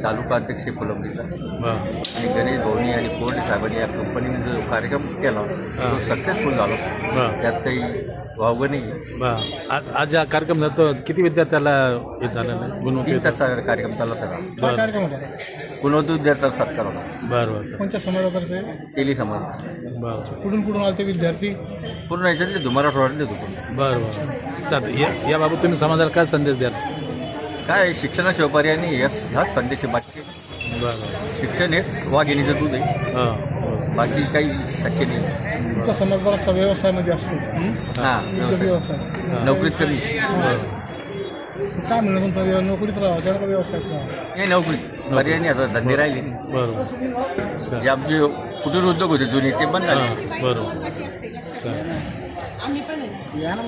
तालुका अध्यक्ष फुलंब्रीचा बरं आणि गणेश भाऊनी आणि कोर्टे साहेबांनी या कंपनीने जो कार्यक्रम केला तो सक्सेसफुल झालो. बरं त्यात काही वावगं नाही आहे. बरं आज या कार्यक्रम जातो किती विद्यार्थ्याला हे झालेलं आहे 3 तासचा कार्यक्रम चालला सगळा. बरं कार्यक्रम होता कुणवत विद्यार्थ्याचा सत्कार होता. बरं बरं कोणत्या समाजातर्फे तेली समाज बरं कुठून आले ते विद्यार्थी पूर्ण याच्यातले धुमारा ठोडले होतो. बरं बरं तर याबाबत तुम्ही समाजाला काय संदेश द्याल? काय शिक्षणाशिवाय पर्याय नाही ह्याच संदेश आहे. बाकी बरं शिक्षण हे वाघिणीचं दूध आहे. हां बाकी काही शक्य नाही. तुमचा समाज बराचसा व्यवसायामध्ये असतो हां व्यवसाय व्यवसाय नोकरीत कमी काय म्हणलं तुमचा नोकरीत राहा त्याला का व्यवसायात राहा नाही नोकरीत पर्याय नाही. आता धंदे राहिले नाही. बरोबर जे आमचे कुटीर उद्योग होते जुने ते बंद झाले. हां बरोबर या ना